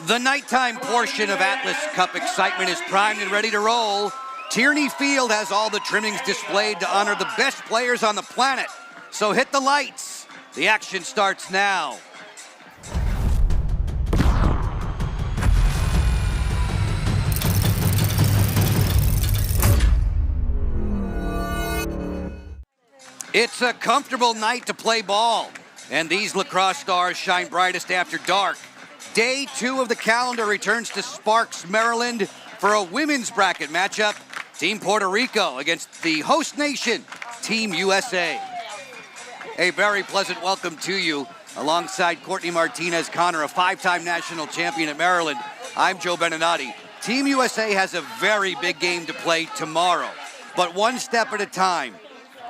The nighttime portion of Atlas Cup excitement is primed and ready to roll. Tierney Field has all the trimmings displayed to honor the best players on the planet. So hit the lights. The action starts now. It's a comfortable night to play ball, and these lacrosse stars shine brightest after dark. Day 2 of the calendar returns to Sparks, Maryland for a women's bracket matchup. Team Puerto Rico against the host nation, Team USA. A very pleasant welcome to you. Alongside Courtney Martinez-Connor, a 5-time national champion at Maryland, I'm Joe Beninati. Team USA has a very big game to play tomorrow, but one step at a time.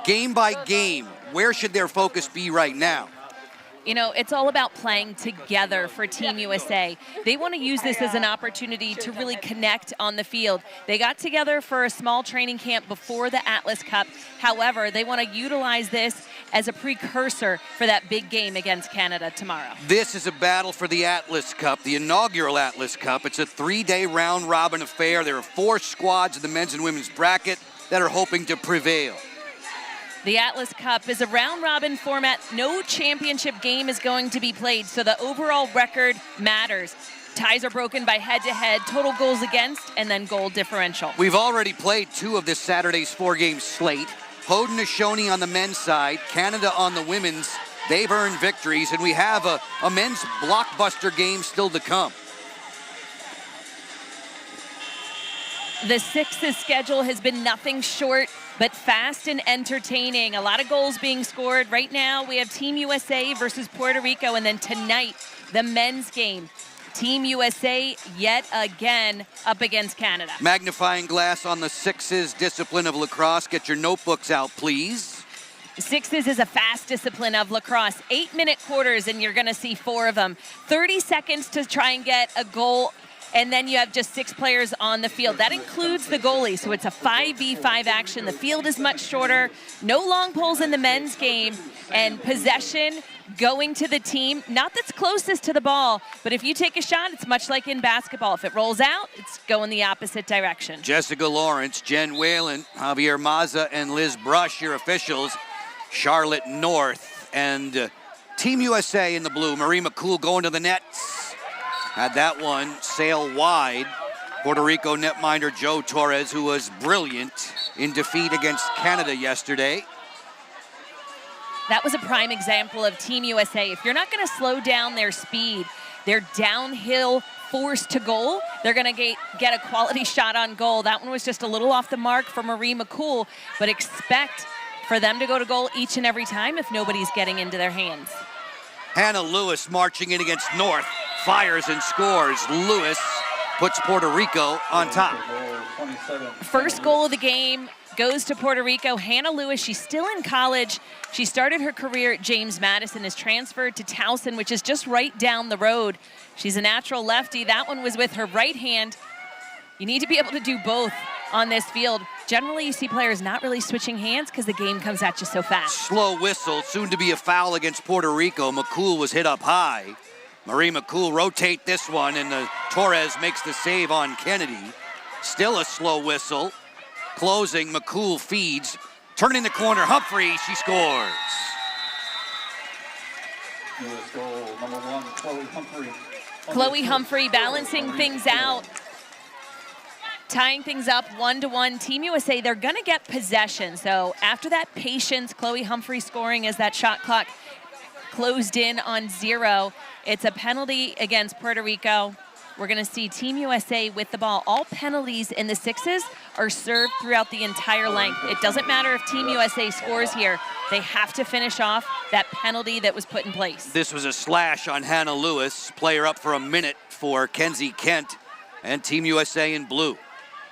Game by game, where should their focus be right now? You know, it's all about playing together for Team USA. They want to use this as an opportunity to really connect on the field. They got together for a small training camp before the Atlas Cup. However, they want to utilize this as a precursor for that big game against Canada tomorrow. This is a battle for the Atlas Cup, the inaugural Atlas Cup. It's a 3-day round-robin affair. There are 4 squads in the men's and women's bracket that are hoping to prevail. The Atlas Cup is a round-robin format. No championship game is going to be played, so the overall record matters. Ties are broken by head-to-head, total goals against, and then goal differential. We've already played 2 of this Saturday's 4-game slate. Haudenosaunee on the men's side, Canada on the women's. They've earned victories, and we have a men's blockbuster game still to come. The Six's schedule has been nothing short but fast and entertaining. A lot of goals being scored. Right now, we have Team USA versus Puerto Rico, and then tonight, the men's game. Team USA yet again up against Canada. Magnifying glass on the Six's discipline of lacrosse. Get your notebooks out, please. Sixes is a fast discipline of lacrosse. 8-minute quarters, and you're going to see 4 of them. 30 seconds to try and get a goal, and then you have just 6 players on the field. That includes the goalie, so it's a 5v5 action. The field is much shorter. No long poles in the men's game, and possession going to the team, not that's closest to the ball, but if you take a shot, it's much like in basketball. If it rolls out, it's going the opposite direction. Jessica Lawrence, Jen Whalen, Javier Maza, and Liz Brush, your officials. Charlotte North, and Team USA in the blue. Marie McCool going to the nets. Had that one sail wide. Puerto Rico netminder Joe Torres, who was brilliant in defeat against Canada yesterday. That was a prime example of Team USA. If you're not going to slow down their speed, their downhill force to goal, they're going to get a quality shot on goal. That one was just a little off the mark for Marie McCool, but expect for them to go to goal each and every time if nobody's getting into their hands. Hannah Lewis marching in against North, fires and scores. Lewis puts Puerto Rico on top. First goal of the game goes to Puerto Rico. Hannah Lewis, she's still in college. She started her career at James Madison, is transferred to Towson, which is just right down the road. She's a natural lefty. That one was with her right hand. You need to be able to do both on this field. Generally, you see players not really switching hands because the game comes at you so fast. Slow whistle, soon to be a foul against Puerto Rico. McCool was hit up high. Marie McCool rotate this one, and Torres makes the save on Kennedy. Still a slow whistle. Closing, McCool feeds. Turning the corner, Humphrey, she scores. Chloe Humphrey balancing things out. Tying things up 1-1. Team USA, they're going to get possession. So after that patience, Chloe Humphrey scoring as that shot clock closed in on 0. It's a penalty against Puerto Rico. We're going to see Team USA with the ball. All penalties in the Sixes are served throughout the entire length. It doesn't matter if Team USA scores here. They have to finish off that penalty that was put in place. This was a slash on Hannah Lewis. Player up for a minute for Kenzie Kent and Team USA in blue.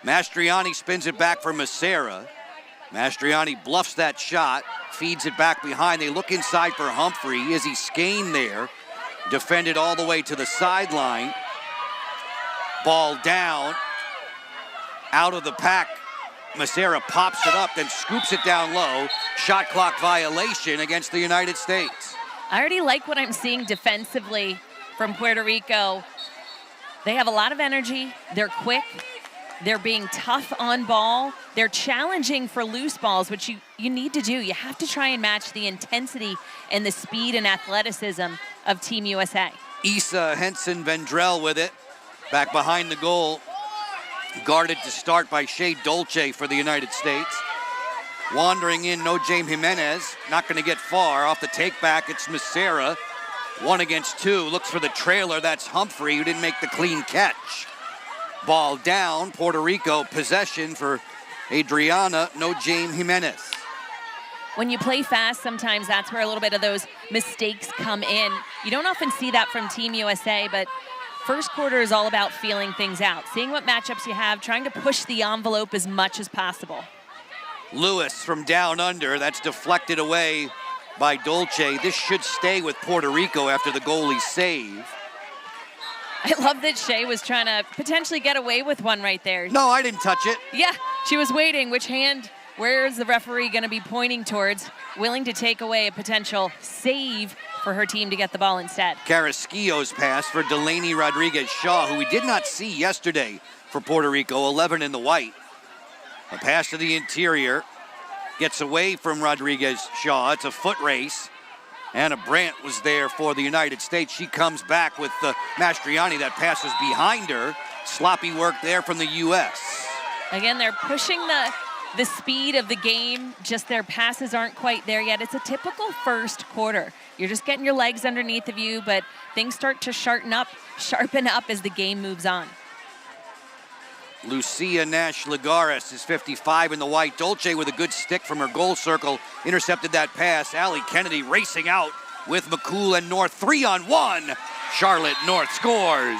Mastriani spins it back for Macera. Mastriani bluffs that shot, feeds it back behind. They look inside for Humphrey. Izzy Skane there, defended all the way to the sideline. Ball down, out of the pack. Macera pops it up, then scoops it down low. Shot clock violation against the United States. I already like what I'm seeing defensively from Puerto Rico. They have a lot of energy. They're quick. They're being tough on ball. They're challenging for loose balls, which you need to do. You have to try and match the intensity and the speed and athleticism of Team USA. Isa Henson-Vendrell with it. Back behind the goal. Guarded to start by Shea Dolce for the United States. Wandering in, no James Jimenez. Not going to get far. Off the take back, it's Macera. 1 against 2. Looks for the trailer. That's Humphrey, who didn't make the clean catch. Ball down. Puerto Rico possession for Adriana. No James Jimenez. When you play fast, sometimes that's where a little bit of those mistakes come in. You don't often see that from Team USA, but first quarter is all about feeling things out, seeing what matchups you have, trying to push the envelope as much as possible. Lewis from down under. That's deflected away by Dolce. This should stay with Puerto Rico after the goalie save. I love that Shea was trying to potentially get away with one right there. No, I didn't touch it. Yeah, she was waiting. Which hand, where is the referee going to be pointing towards? Willing to take away a potential save for her team to get the ball instead. Carrasquillo's pass for Delaney Rodriguez-Shaw, who we did not see yesterday for Puerto Rico, 11 in the white. A pass to the interior. Gets away from Rodriguez-Shaw. It's a foot race. Anna Brandt was there for the United States. She comes back with Mastriani. That pass was behind her. Sloppy work there from the U.S. Again, they're pushing the speed of the game. Just their passes aren't quite there yet. It's a typical first quarter. You're just getting your legs underneath of you, but things start to sharpen up as the game moves on. Lucia Nash-Lagares is 55 in the white. Dolce with a good stick from her goal circle. Intercepted that pass. Allie Kennedy racing out with McCool and North. 3-on-1. Charlotte North scores.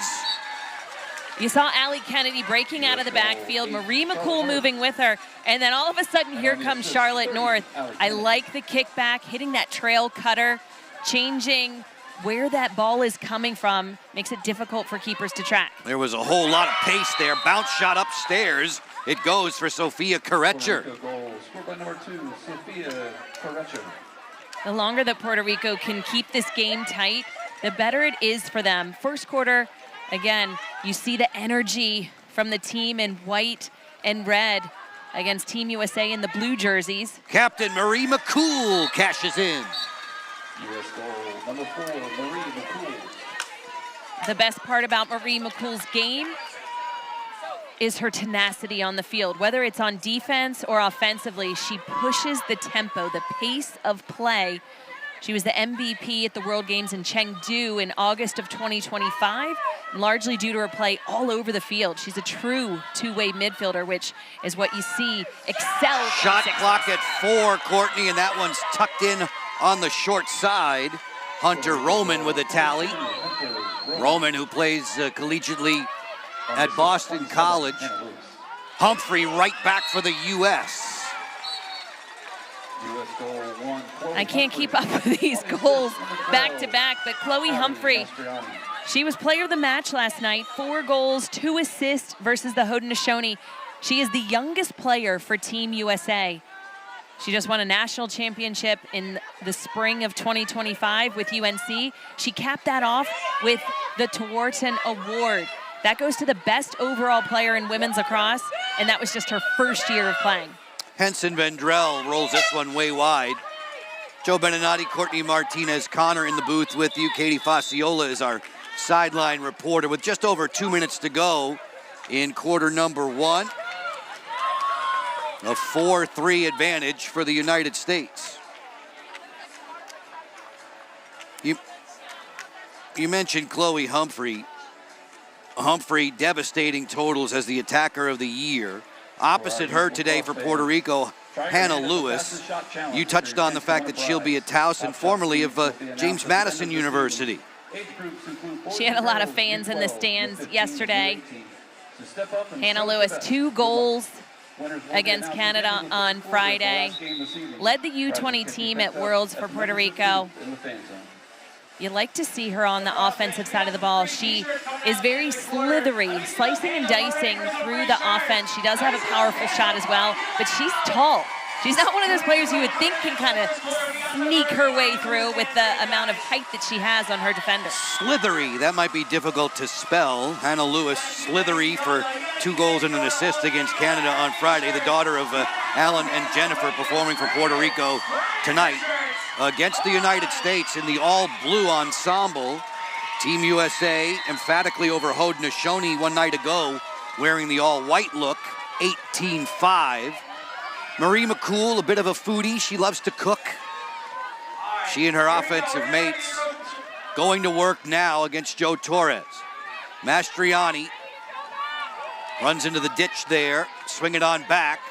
You saw Allie Kennedy breaking out of the backfield. Marie McCool moving with her. And then all of a sudden, here comes Charlotte North. I like the kickback, hitting that trail cutter, changing where that ball is coming from, makes it difficult for keepers to track. There was a whole lot of pace there. Bounce shot upstairs. It goes for Sofia Carrecher. The longer that Puerto Rico can keep this game tight, the better it is for them. First quarter, again, you see the energy from the team in white and red against Team USA in the blue jerseys. Captain Marie McCool cashes in. U.S. goal, number 4, Marie McCool. The best part about Marie McCool's game is her tenacity on the field. Whether it's on defense or offensively, she pushes the tempo, the pace of play. She was the MVP at the World Games in Chengdu in August of 2025, largely due to her play all over the field. She's a true two-way midfielder, which is what you see excel. Shot clock at 4, Courtney, and that one's tucked in on the short side. Hunter Roman with a tally. Roman, who plays collegiately at Boston College. Humphrey right back for the U.S. I can't keep up with these goals back to back, but Chloe Humphrey, she was player of the match last night. 4 goals, 2 assists versus the Haudenosaunee. She is the youngest player for Team USA. She just won a national championship in the spring of 2025 with UNC. She capped that off with the Tewaaraton Award. That goes to the best overall player in women's lacrosse, and that was just her first year of playing. Henson-Vendrell rolls this one way wide. Joe Beninati, Courtney Martinez-Connor in the booth with you. Katie Facciola is our sideline reporter with just over 2 minutes to go in quarter number 1. A 4-3 advantage for the United States. You mentioned Chloe Humphrey. Humphrey devastating totals as the attacker of the year. Opposite her today for Puerto Rico, Hannah Lewis. You touched on the fact that she'll be at Towson, formerly of James Madison University. She had a lot of fans in the stands yesterday. Hannah Lewis, 2 goals against Canada on Friday. Led the U20 team at Worlds for Puerto Rico. You like to see her on the offensive side of the ball. She is very slithery, slicing and dicing through the offense. She does have a powerful shot as well, but she's tall. She's not one of those players you would think can kind of sneak her way through with the amount of height that she has on her defender. Slithery, that might be difficult to spell. Hannah Lewis, slithery for 2 goals and an assist against Canada on Friday. The daughter of Alan and Jennifer performing for Puerto Rico tonight against the United States in the all-blue ensemble. Team USA emphatically over Haudenosaunee one night ago, wearing the all-white look, 18-5. Marie McCool, a bit of a foodie. She loves to cook. She and her offensive mates going to work now against Joe Torres. Mastriani runs into the ditch there, swing it on back.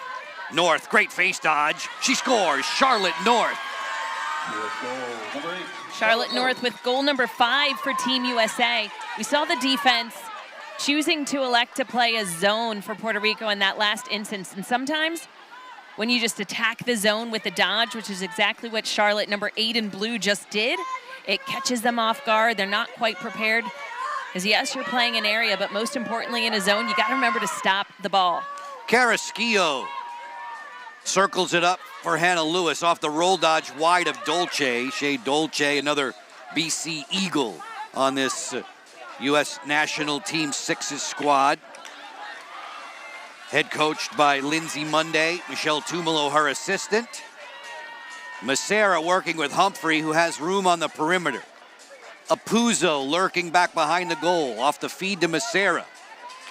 North, great face dodge. She scores. Charlotte North. Charlotte North with goal number 5 for Team USA. We saw the defense choosing to elect to play a zone for Puerto Rico in that last instance. And sometimes when you just attack the zone with a dodge, which is exactly what Charlotte, number 8 in blue, just did, it catches them off guard. They're not quite prepared. Because yes, you're playing an area, but most importantly in a zone, you got to remember to stop the ball. Carrasquillo circles it up for Hannah Lewis off the roll dodge wide of Dolce. Shea Dolce, another BC Eagle on this U.S. National Team 6's squad. Head coached by Lindsay Monday, Michelle Tumalo, her assistant. Macera working with Humphrey, who has room on the perimeter. Apuzzo lurking back behind the goal, off the feed to Macera.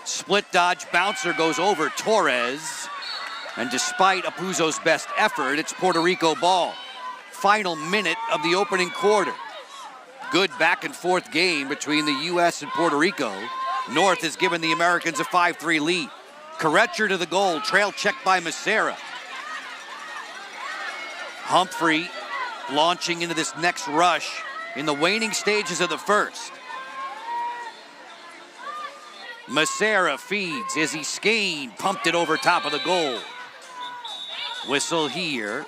Split dodge bouncer goes over Torres. And despite Apuzzo's best effort, it's Puerto Rico ball. Final minute of the opening quarter. Good back and forth game between the U.S. and Puerto Rico. North has given the Americans a 5-3 lead. Corretcher to the goal, trail checked by Macera. Humphrey launching into this next rush in the waning stages of the first. Macera feeds. Izzy Skane pumped it over top of the goal. Whistle here.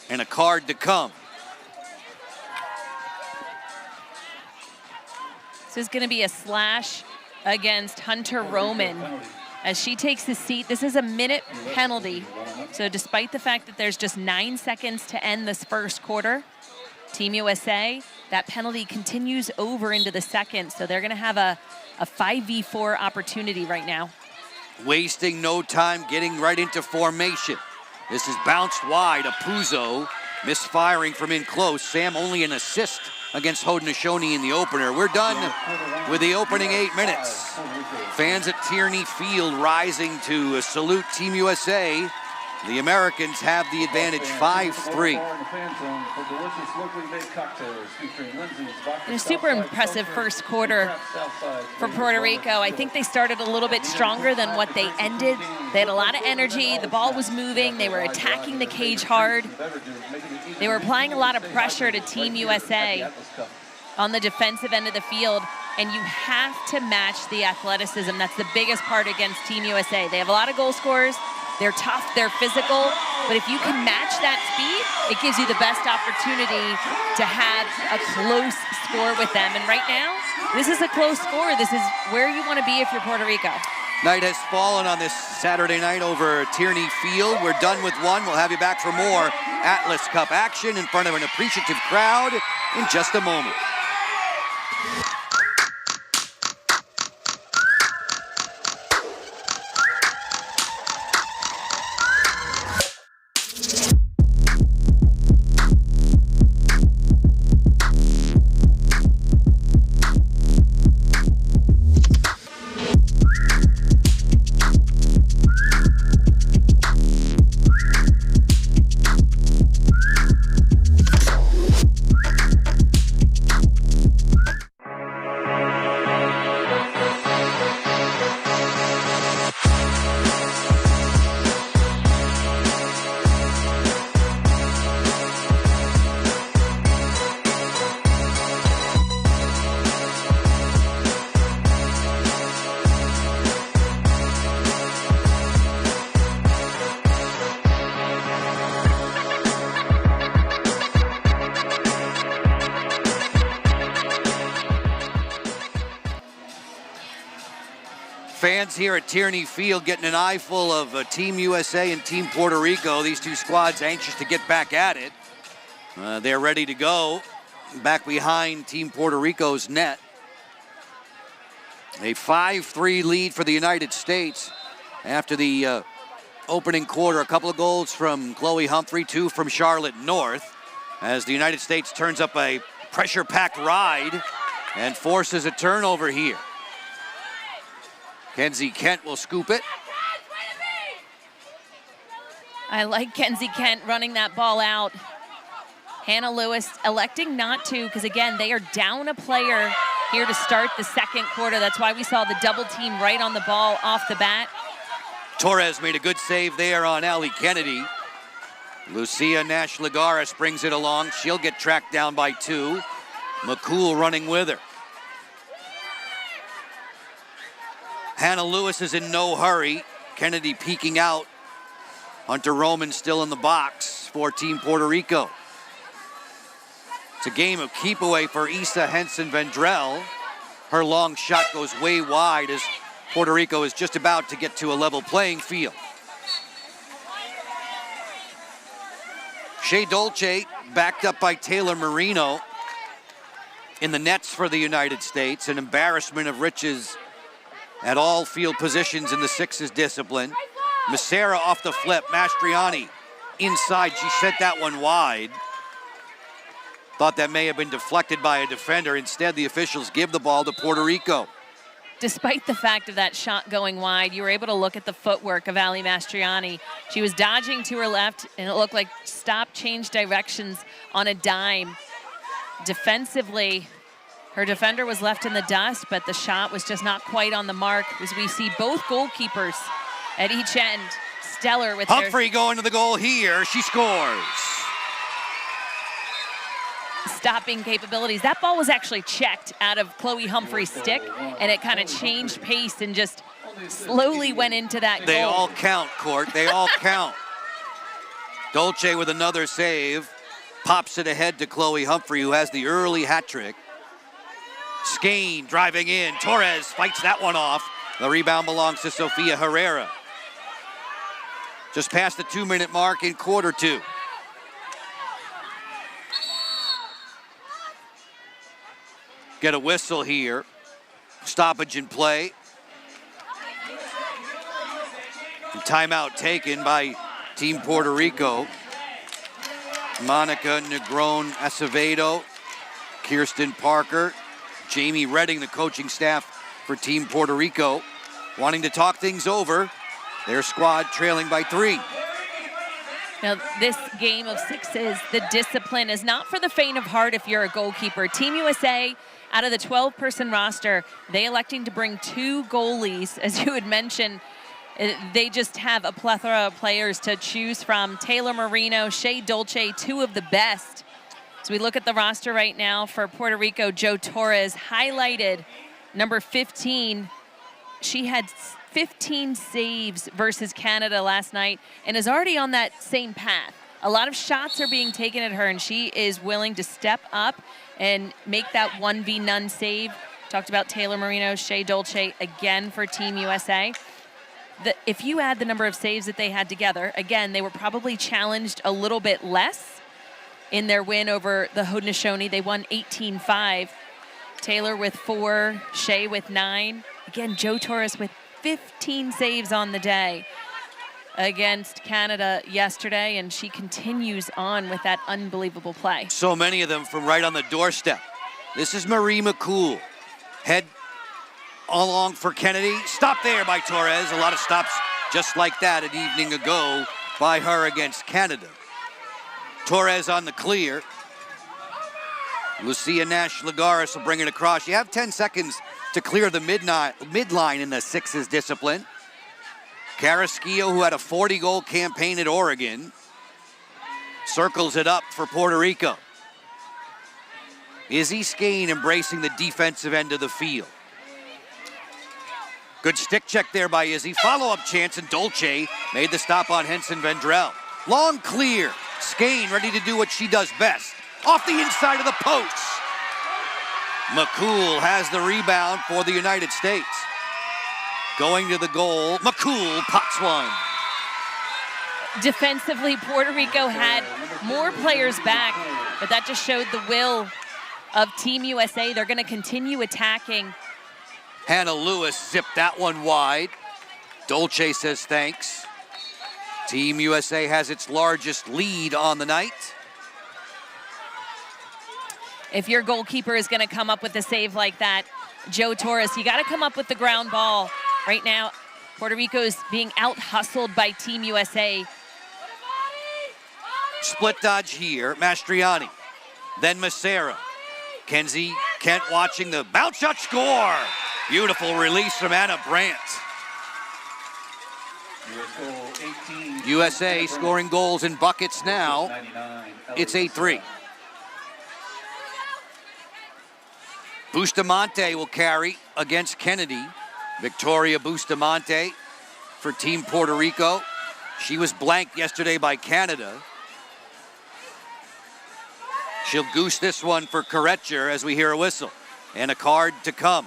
And a card to come. This is going to be a slash against Hunter Roman. As she takes the seat, this is a minute penalty. So despite the fact that there's just 9 seconds to end this first quarter, Team USA, that penalty continues over into the second. So they're going to have a 5v4 opportunity right now. Wasting no time, getting right into formation. This is bounced wide. Apuzzo misfiring from in close. Sam only an assist against Haudenosaunee in the opener. We're done with the opening 8 minutes. Fans at Tierney Field rising to salute Team USA. The Americans have the advantage 5-3. And a super impressive first quarter for Puerto Rico. I think they started a little bit stronger than what they ended. They had a lot of energy. The ball was moving. They were attacking the cage hard. They were applying a lot of pressure to Team USA on the defensive end of the field. And you have to match the athleticism. That's the biggest part against Team USA. They have a lot of goal scorers. They're tough, they're physical, but if you can match that speed, it gives you the best opportunity to have a close score with them. And right now, this is a close score. This is where you want to be if you're Puerto Rico. Night has fallen on this Saturday night over Tierney Field. We're done with one. We'll have you back for more Atlas Cup action in front of an appreciative crowd in just a moment. Fans here at Tierney Field getting an eyeful of Team USA and Team Puerto Rico. These two squads anxious to get back at it. They're ready to go. Back behind Team Puerto Rico's net. A 5-3 lead for the United States after the opening quarter. A couple of goals from Chloe Humphrey, 2 from Charlotte North, as the United States turns up a pressure-packed ride and forces a turnover here. Kenzie Kent will scoop it. I like Kenzie Kent running that ball out. Hannah Lewis electing not to, because again, they are down a player here to start the second quarter. That's why we saw the double team right on the ball off the bat. Torres made a good save there on Allie Kennedy. Lucia Nash-Lagares brings it along. She'll get tracked down by 2. McCool running with her. Hannah Lewis is in no hurry. Kennedy peeking out. Hunter Roman still in the box for Team Puerto Rico. It's a game of keep away for Isa Henson-Vendrell. Her long shot goes way wide as Puerto Rico is just about to get to a level playing field. Shea Dolce backed up by Taylor Marino in the nets for the United States. An embarrassment of riches at all field positions in the sixes discipline. Macera off the flip. Mastriani inside. She sent that one wide. Thought that may have been deflected by a defender. Instead, the officials give the ball to Puerto Rico. Despite the fact of that shot going wide, you were able to look at the footwork of Ali Mastriani. She was dodging to her left, and it looked like stop, change directions on a dime. Defensively, her defender was left in the dust, but the shot was just not quite on the mark, as we see both goalkeepers at each end. Stellar with Humphrey going to the goal here. She scores. Stopping capabilities. That ball was actually checked out of Chloe Humphrey's stick, and it kind of changed pace and just slowly went into that goal. They all count, Court. They all count. Dolce with another save. Pops it ahead to Chloe Humphrey, who has the early hat trick. Skane driving in. Torres fights that one off. The rebound belongs to Sofia Herrera. Just past the 2-minute mark in quarter 2. Get a whistle here. Stoppage in play. And timeout taken by Team Puerto Rico. Monica Negron Acevedo, Kirsten Parker, Jamie Redding, the coaching staff for Team Puerto Rico, wanting to talk things over. Their squad trailing by 3. Now, this game of sixes, the discipline is not for the faint of heart if you're a goalkeeper. Team USA, out of the 12-person roster, they electing to bring 2 goalies. As you had mentioned, they just have a plethora of players to choose from. Taylor Marino, Shea Dolce, 2 of the best. So we look at the roster right now for Puerto Rico. Jo Torres highlighted, number 15. She had 15 saves versus Canada last night and is already on that same path. A lot of shots are being taken at her, and she is willing to step up and make that 1v-none save. Talked about Taylor Marino, Shea Dolce again for Team USA. If you add the number of saves that they had together, again, they were probably challenged a little bit less in their win over the Haudenosaunee. They won 18-5. Taylor with 4, Shea with 9. Again, Jo Torres with 15 saves on the day against Canada yesterday, and she continues on with that unbelievable play. So many of them from right on the doorstep. This is Marie McCool. Head along for Kennedy. Stop there by Torres. A lot of stops just like that an evening ago by her against Canada. Torres on the clear. Lucia Nash-Lagares will bring it across. You have 10 seconds to clear the midline in the sixes discipline. Carrasquillo, who had a 40-goal campaign at Oregon, circles it up for Puerto Rico. Izzy Skane embracing the defensive end of the field. Good stick check there by Izzy. Follow-up chance, and Dolce made the stop on Henson-Vendrell. Long clear. Skane ready to do what she does best. Off the inside of the post. McCool has the rebound for the United States. Going to the goal, McCool pots one. Defensively, Puerto Rico had more players back, but that just showed the will of Team USA. They're going to continue attacking. Hannah Lewis zipped that one wide. Dolce says thanks. Team USA has its largest lead on the night. If your goalkeeper is going to come up with a save like that, Joe Torres, you got to come up with the ground ball. Right now, Puerto Rico is being out-hustled by Team USA. Split dodge here, Mastriani. Then Massera. Kenzie Kent watching the bounce shot, score. Beautiful release from Anna Brandt. USA scoring goals in buckets now. It's 8-3. Bustamante will carry against Kennedy. Victoria Bustamante for Team Puerto Rico. She was blanked yesterday by Canada. She'll goose this one for Corretcher as we hear a whistle. And a card to come.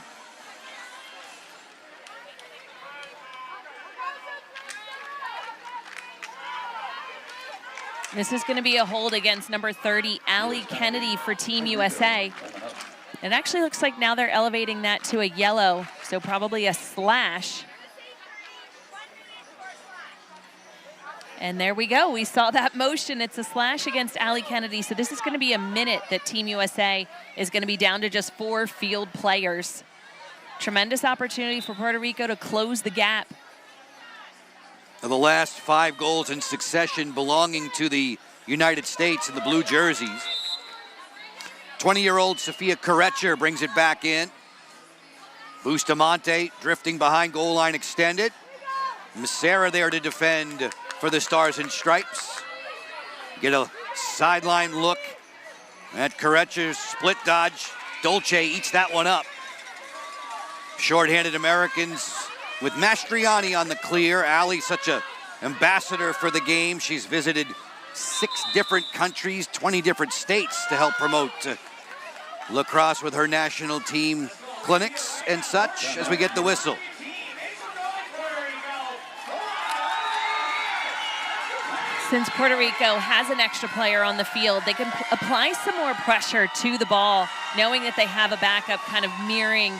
This is going to be a hold against number 30, Allie Kennedy for Team USA. It actually looks like now they're elevating that to a yellow, so probably a slash. And there we go. We saw that motion. It's a slash against Allie Kennedy. So this is going to be a minute that Team USA is going to be down to just 4 field players. Tremendous opportunity for Puerto Rico to close the gap. The last 5 goals in succession belonging to the United States in the blue jerseys. 20-year-old Sophia Corretcher brings it back in. Bustamante drifting behind goal line extended. Massera there to defend for the Stars and Stripes. Get a sideline look at Corretcher's split dodge. Dolce eats that one up. Short-handed Americans with Mastriani on the clear. Allie, such a ambassador for the game. She's visited 6 different countries, 20 different states to help promote lacrosse with her national team clinics and such as we get the whistle. Since Puerto Rico has an extra player on the field, they can apply some more pressure to the ball, knowing that they have a backup kind of mirroring.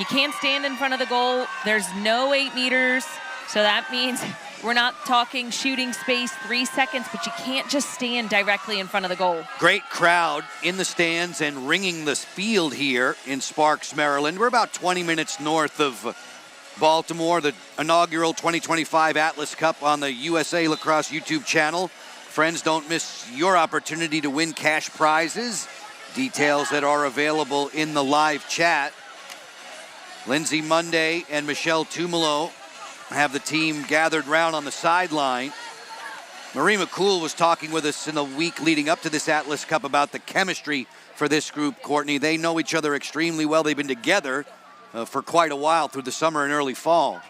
You can't stand in front of the goal. There's no 8 meters, so that means we're not talking shooting space 3 seconds, but you can't just stand directly in front of the goal. Great crowd in the stands and ringing the field here in Sparks, Maryland. We're about 20 minutes north of Baltimore, the inaugural 2025 Atlas Cup on the USA Lacrosse YouTube channel. Friends, don't miss your opportunity to win cash prizes. Details that are available in the live chat. Lindsay Monday and Michelle Tumalo have the team gathered round on the sideline. Marie McCool was talking with us in the week leading up to this Atlas Cup about the chemistry for this group, Courtney. They know each other extremely well. They've been together for quite a while through the summer and early fall.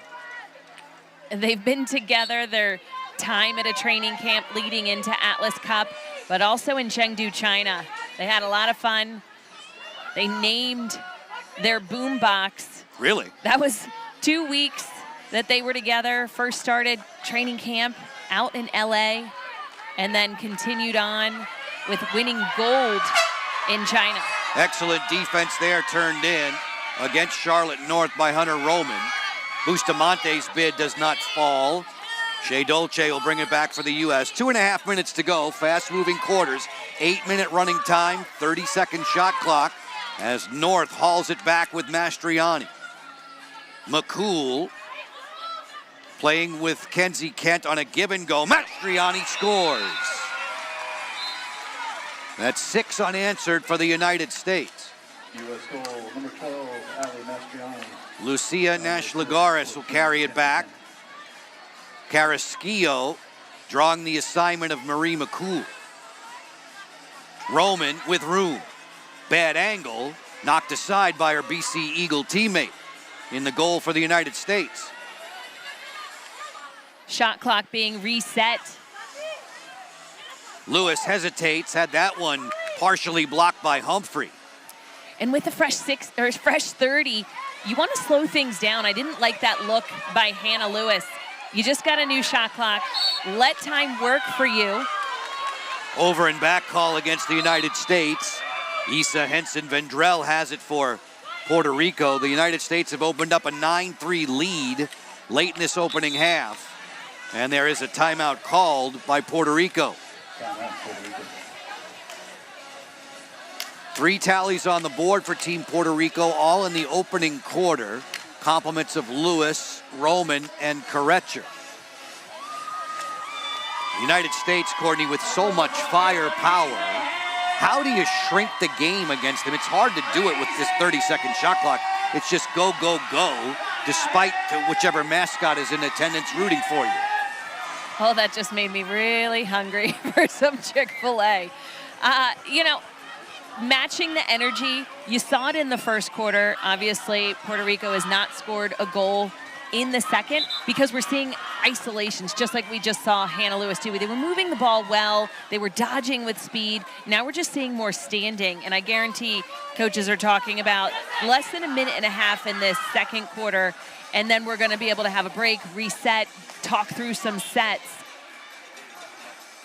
They've been together their time at a training camp leading into Atlas Cup, but also in Chengdu, China. They had a lot of fun. They named their boombox. Really? That was 2 weeks that they were together. First started training camp out in LA and then continued on with winning gold in China. Excellent defense there turned in against Charlotte North by Hunter Roman. Bustamante's bid does not fall. Shea Dolce will bring it back for the U.S. 2.5 minutes to go. Fast-moving quarters. 8-minute running time. 30-second shot clock as North hauls it back with Mastriani. McCool playing with Kenzie Kent on a give and go. Mastriani scores. That's 6 unanswered for the United States. U.S. goal, number 12, Ali Mastriani. Lucia Nashlagaris will carry it back. Carrasquillo drawing the assignment of Marie McCool. Roman with room. Bad angle, knocked aside by her BC Eagle teammate in the goal for the United States. Shot clock being reset. Lewis hesitates, had that one partially blocked by Humphrey. And with a fresh 30, you want to slow things down. I didn't like that look by Hannah Lewis. You just got a new shot clock. Let time work for you. Over and back call against the United States. Isa Henson-Vendrell has it for Puerto Rico. The United States have opened up a 9-3 lead late in this opening half. And there is a timeout called by Puerto Rico. 3 tallies on the board for Team Puerto Rico, all in the opening quarter. Compliments of Lewis, Roman, and Courtney. The United States, Courtney, with so much firepower. How do you shrink the game against them? It's hard to do it with this 30-second shot clock. It's just go, go, go, despite whichever mascot is in attendance rooting for you. Oh, that just made me really hungry for some Chick-fil-A. You know, matching the energy, you saw it in the first quarter. Obviously, Puerto Rico has not scored a goal in the second because we're seeing isolations, just like we just saw Hannah Lewis do. They were moving the ball well. They were dodging with speed. Now we're just seeing more standing, and I guarantee coaches are talking about less than a minute and a half in this second quarter, and then we're going to be able to have a break, reset, talk through some sets.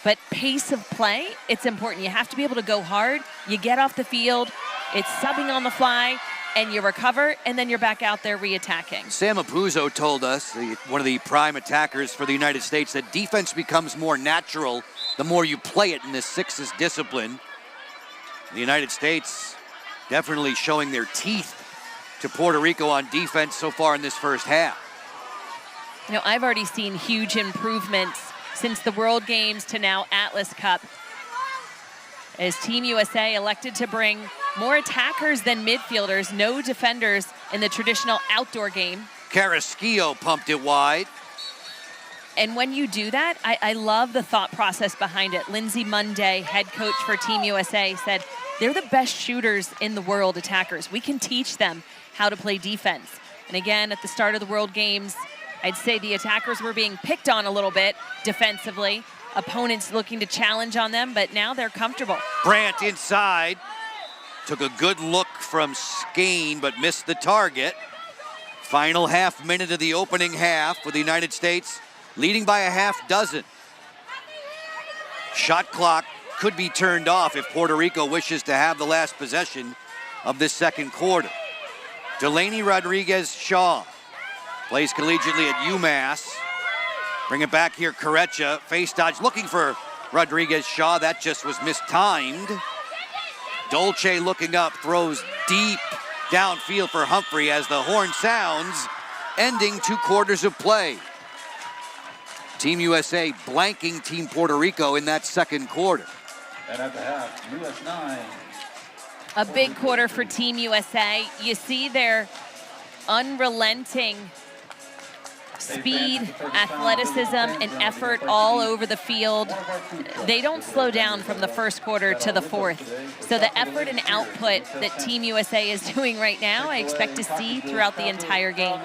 But pace of play, it's important. You have to be able to go hard. You get off the field, it's subbing on the fly, and you recover, and then you're back out there re-attacking. Sam Apuzzo told us, one of the prime attackers for the United States, that defense becomes more natural the more you play it in this sixes discipline. The United States definitely showing their teeth to Puerto Rico on defense so far in this first half. You know, I've already seen huge improvements since the World Games to now Atlas Cup, as Team USA elected to bring more attackers than midfielders, no defenders in the traditional outdoor game. Carrasquillo pumped it wide. And when you do that, I love the thought process behind it. Lindsay Monday, head coach for Team USA, said they're the best shooters in the world, attackers. We can teach them how to play defense. And again, at the start of the World Games, I'd say the attackers were being picked on a little bit defensively. Opponents looking to challenge on them, but now they're comfortable. Brandt inside. Took a good look from Skane, but missed the target. Final half minute of the opening half with the United States leading by a half dozen. Shot clock could be turned off if Puerto Rico wishes to have the last possession of this second quarter. Delaney Rodriguez-Shaw plays collegiately at UMass. Bring it back here, Courtney. Face dodge looking for Rodriguez-Shaw. That just was mistimed. Dolce looking up, throws deep downfield for Humphrey as the horn sounds, ending 2 quarters of play. Team USA blanking Team Puerto Rico in that second quarter. And at the half, US 9. A big quarter for Team USA. You see their unrelenting speed, athleticism, and effort all over the field. They don't slow down from the first quarter to the fourth. So the effort and output that Team USA is doing right now, I expect to see throughout the entire game.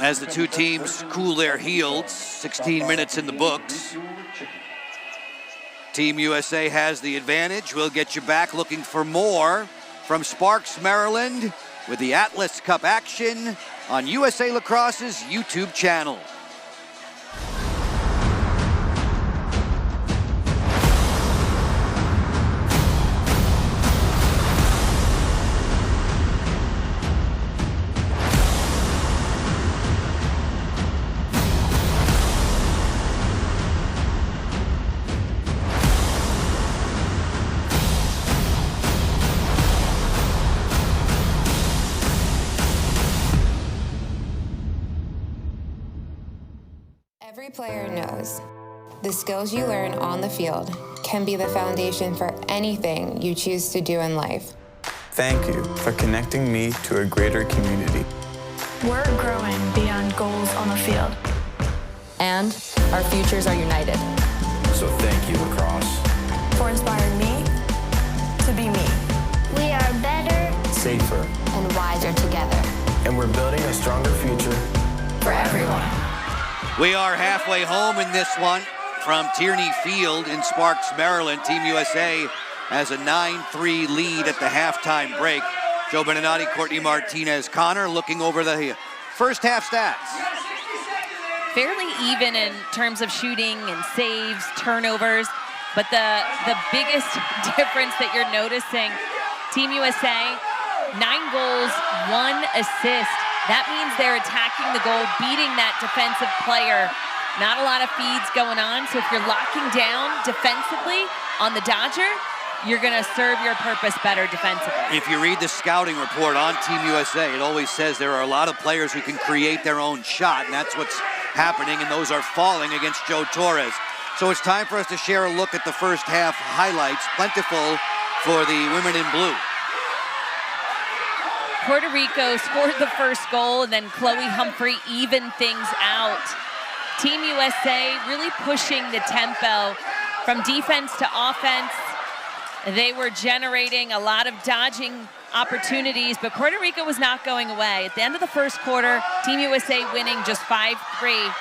As the two teams cool their heels, 16 minutes in the books. Team USA has the advantage. We'll get you back looking for more from Sparks, Maryland, with the Atlas Cup action on USA Lacrosse's YouTube channel. Every player knows the skills you learn on the field can be the foundation for anything you choose to do in life. Thank you for connecting me to a greater community. We're growing beyond goals on the field. And our futures are united. So thank you, Lacrosse. For inspiring me to be me. We are better, Safer. And wiser together. And we're building a stronger future For everyone. We are halfway home in this one from Tierney Field in Sparks, Maryland. Team USA has a 9-3 lead at the halftime break. Joe Beninati, Courtney Martinez, Connor looking over the first half stats. Fairly even in terms of shooting and saves, turnovers, but the biggest difference that you're noticing, Team USA, 9 goals, 1 assist. That means they're attacking the goal, beating that defensive player. Not a lot of feeds going on, so if you're locking down defensively on the Dodger, you're gonna serve your purpose better defensively. If you read the scouting report on Team USA, it always says there are a lot of players who can create their own shot, and that's what's happening, and those are falling against Joe Torres. So it's time for us to share a look at the first half highlights, plentiful for the women in blue. Puerto Rico scored the first goal, and then Chloe Humphrey evened things out. Team USA really pushing the tempo from defense to offense. They were generating a lot of dodging opportunities, but Puerto Rico was not going away. At the end of the first quarter, Team USA winning just 5-3.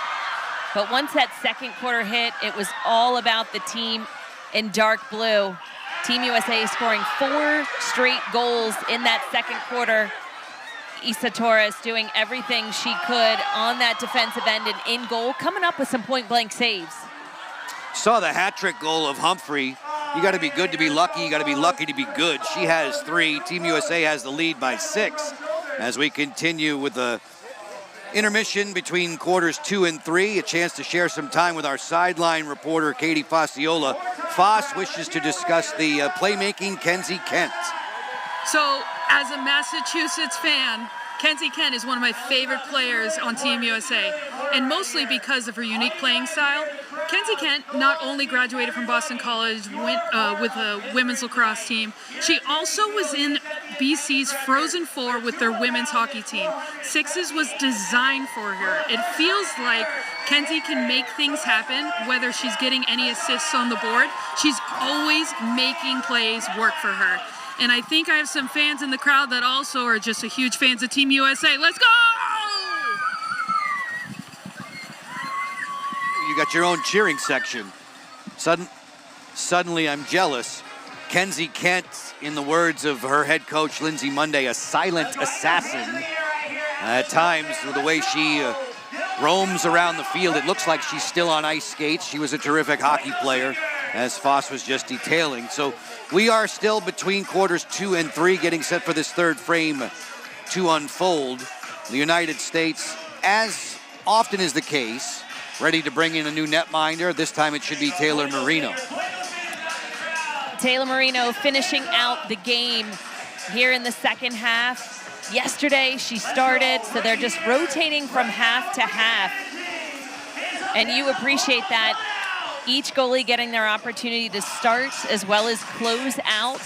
But once that second quarter hit, it was all about the team in dark blue. Team USA scoring 4 straight goals in that second quarter. Isa Torres doing everything she could on that defensive end and in goal, coming up with some point-blank saves. Saw the hat-trick goal of Humphrey. You got to be good to be lucky. You got to be lucky to be good. She has 3. Team USA has the lead by 6 as we continue with the intermission between quarters 2 and 3. A chance to share some time with our sideline reporter, Katie Facciola. Foss wishes to discuss the playmaking Kenzie Kent. So, as a Massachusetts fan, Kenzie Kent is one of my favorite players on Team USA, and mostly because of her unique playing style. Kenzie Kent not only graduated from Boston College with a women's lacrosse team, she also was in BC's Frozen Four with their women's hockey team. Sixes was designed for her. It feels like Kenzie can make things happen, whether she's getting any assists on the board. She's always making plays work for her. And I think I have some fans in the crowd that also are just a huge fans of Team USA. Let's go! You got your own cheering section. Suddenly I'm jealous. Kenzie Kent, in the words of her head coach, Lindsay Monday, a silent assassin. At times, with the way she roams around the field, it looks like she's still on ice skates. She was a terrific hockey player, as Foss was just detailing. So we are still between quarters 2 and 3, getting set for this third frame to unfold. The United States, as often is the case, ready to bring in a new netminder. This time it should be Taylor Marino. Taylor Marino finishing out the game here in the second half. Yesterday she started, so they're just rotating from half to half. And you appreciate that. Each goalie getting their opportunity to start as well as close out.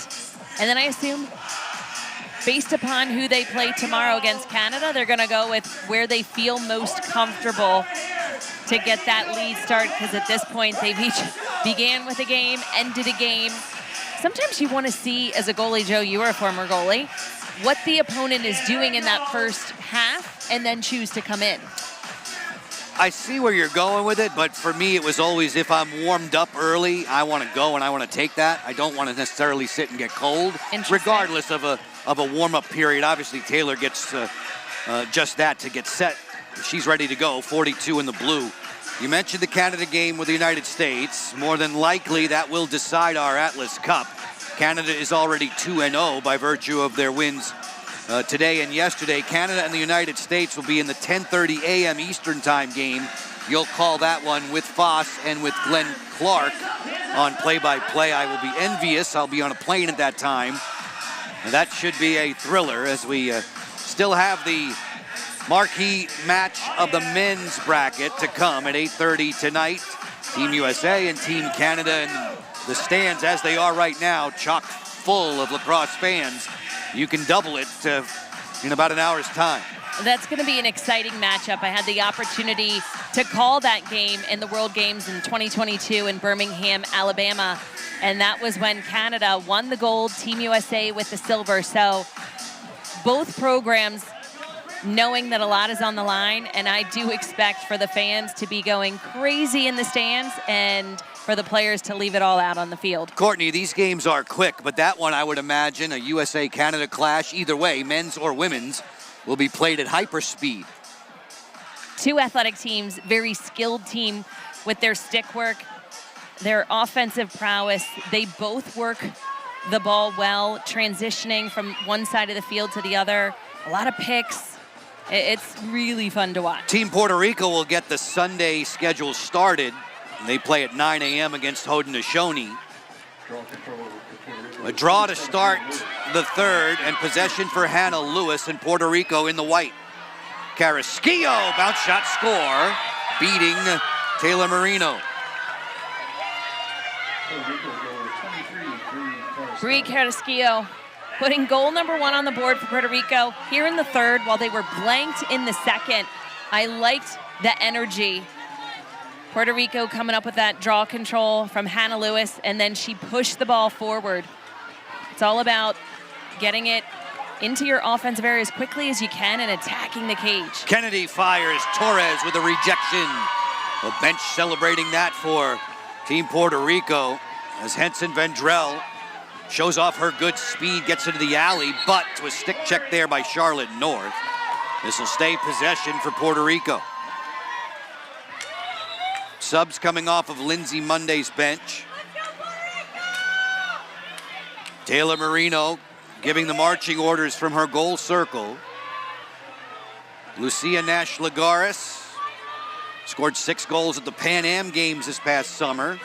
And then I assume, based upon who they play tomorrow against Canada, they're gonna go with where they feel most comfortable to get that lead start, because at this point they've each began with a game, ended a game. Sometimes you want to see, as a goalie, Joe, you were a former goalie, what the opponent is doing in that first half and then choose to come in. I see where you're going with it, but for me it was always, if I'm warmed up early, I want to go and I want to take that. I don't want to necessarily sit and get cold, regardless of a warm-up period. Obviously Taylor gets just that to get set. She's ready to go, 42 in the blue. You mentioned the Canada game with the United States. More than likely, that will decide our Atlas Cup. Canada is already 2-0 by virtue of their wins today and yesterday. Canada and the United States will be in the 10:30 a.m. Eastern Time game. You'll call that one with Foss and with Glenn Clark on play-by-play. I will be envious. I'll be on a plane at that time. And that should be a thriller, as we still have the marquee match of the men's bracket to come at 8:30 tonight. Team USA and Team Canada, and the stands as they are right now, chock full of lacrosse fans. You can double it in about an hour's time. That's going to be an exciting matchup. I had the opportunity to call that game in the World Games in 2022 in Birmingham, Alabama, and that was when Canada won the gold, Team USA with the silver. So both programs knowing that a lot is on the line, and I do expect for the fans to be going crazy in the stands and for the players to leave it all out on the field. Courtney, these games are quick, but that one I would imagine, a USA-Canada clash, either way, men's or women's, will be played at hyperspeed. Two athletic teams, very skilled team with their stick work, their offensive prowess. They both work the ball well, transitioning from one side of the field to the other. A lot of picks. It's really fun to watch. Team Puerto Rico will get the Sunday schedule started. They play at 9 a.m. against Haudenosaunee. A draw to start the third, and possession for Hannah Lewis and Puerto Rico in the white. Carrasquillo, bounce shot score, beating Taylor Marino. Bree Carrasquillo putting goal number 1 on the board for Puerto Rico here in the third while they were blanked in the second. I liked the energy. Puerto Rico coming up with that draw control from Hannah Lewis, and then she pushed the ball forward. It's all about getting it into your offensive area as quickly as you can and attacking the cage. Kennedy fires, Torres with a rejection. A bench celebrating that for Team Puerto Rico as Henson Vendrell shows off her good speed, gets into the alley, but to a stick check there by Charlotte North. This will stay possession for Puerto Rico. Subs coming off of Lindsay Monday's bench. Taylor Marino giving the marching orders from her goal circle. Lucia Nash-Lagares scored 6 goals at the Pan Am Games this past summer.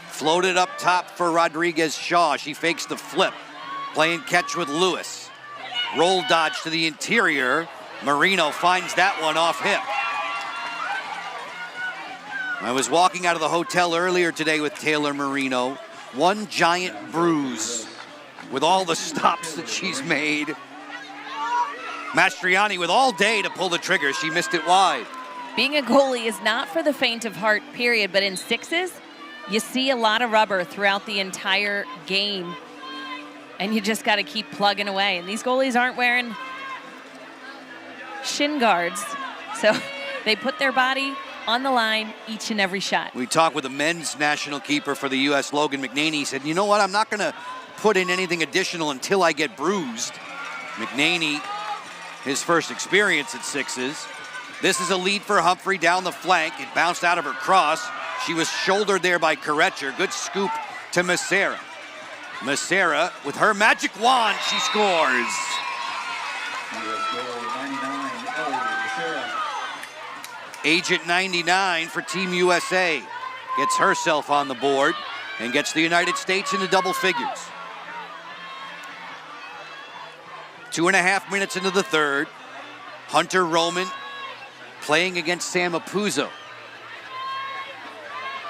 Floated up top for Rodriguez Shaw. She fakes the flip, playing catch with Lewis. Roll dodge to the interior. Marino finds that one off hip. I was walking out of the hotel earlier today with Taylor Marino. One giant bruise with all the stops that she's made. Mastriani with all day to pull the trigger. She missed it wide. Being a goalie is not for the faint of heart, period, but in sixes, you see a lot of rubber throughout the entire game, and you just got to keep plugging away. And these goalies aren't wearing shin guards, so they put their body on the line each and every shot. We talked with the men's national keeper for the U.S., Logan McNaney. He said, you know what, I'm not going to put in anything additional until I get bruised. McNaney, his first experience at sixes. This is a lead for Humphrey down the flank. It bounced out of her cross. She was shouldered there by Karetcher. Good scoop to Macera. Macera, with her magic wand, she scores. Agent 99 for Team USA gets herself on the board and gets the United States into double figures. 2.5 minutes into the third. Hunter Roman playing against Sam Apuzzo.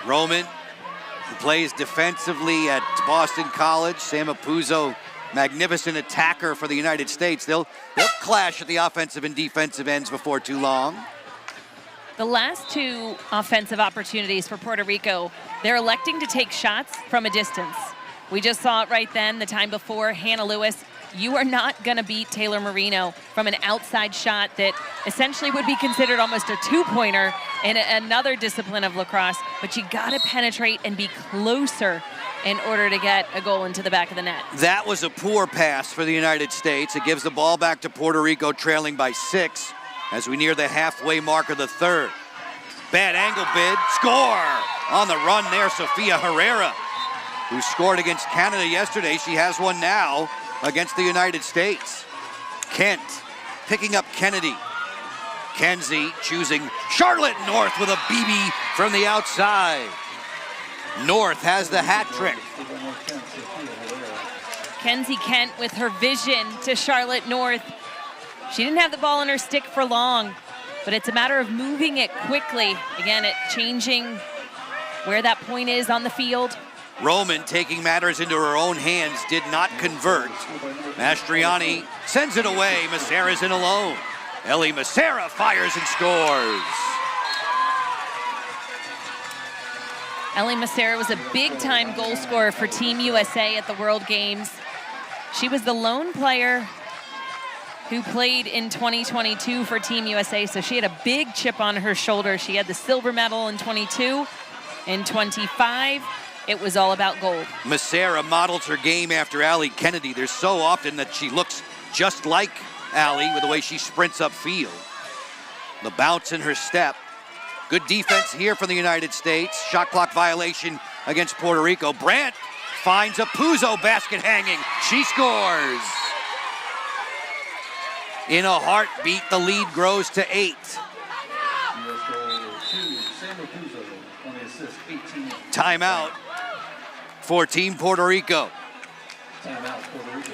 Roman, who plays defensively at Boston College. Sam Apuzzo, magnificent attacker for the United States. They'll clash at the offensive and defensive ends before too long. The last 2 offensive opportunities for Puerto Rico, they're electing to take shots from a distance. We just saw it right then, the time before. Hannah Lewis, you are not going to beat Taylor Marino from an outside shot that essentially would be considered almost a 2-pointer in another discipline of lacrosse, but you got to penetrate and be closer in order to get a goal into the back of the net. That was a poor pass for the United States. It gives the ball back to Puerto Rico, trailing by 6 as we near the halfway mark of the third. Bad angle bid, score! On the run there, Sofia Herrera, who scored against Canada yesterday. She has one now against the United States. Kent picking up Kennedy. Kenzie choosing Charlotte North with a BB from the outside. North has the hat trick. Kenzie Kent with her vision to Charlotte North. She didn't have the ball in her stick for long, but it's a matter of moving it quickly. Again, it changing where that point is on the field. Roman taking matters into her own hands, did not convert. Mastriani sends it away. Macera's in alone. Ellie Macera fires and scores. Ellie Macera was a big-time goal scorer for Team USA at the World Games. She was the lone player who played in 2022 for Team USA. So she had a big chip on her shoulder. She had the silver medal in 22. In 25, it was all about gold. Massera models her game after Allie Kennedy. There's so often that she looks just like Allie with the way she sprints upfield. The bounce in her step. Good defense here from the United States. Shot clock violation against Puerto Rico. Brandt finds a Puzo basket hanging. She scores. In a heartbeat, the lead grows to 8. Timeout for Team Puerto Rico. Timeout, Puerto Rico.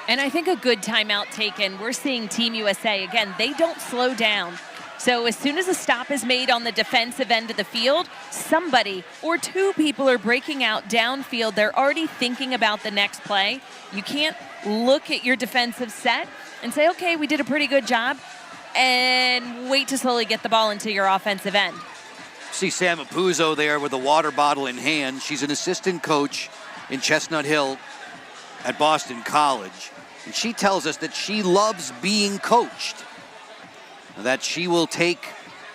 And I think a good timeout taken. We're seeing Team USA, again, they don't slow down. So as soon as a stop is made on the defensive end of the field, somebody or two people are breaking out downfield. They're already thinking about the next play. You can't look at your defensive set and say, okay, we did a pretty good job, and wait to slowly get the ball into your offensive end. See Sam Puzo there with a water bottle in hand. She's an assistant coach in Chestnut Hill at Boston College. And she tells us that she loves being coached. That she will take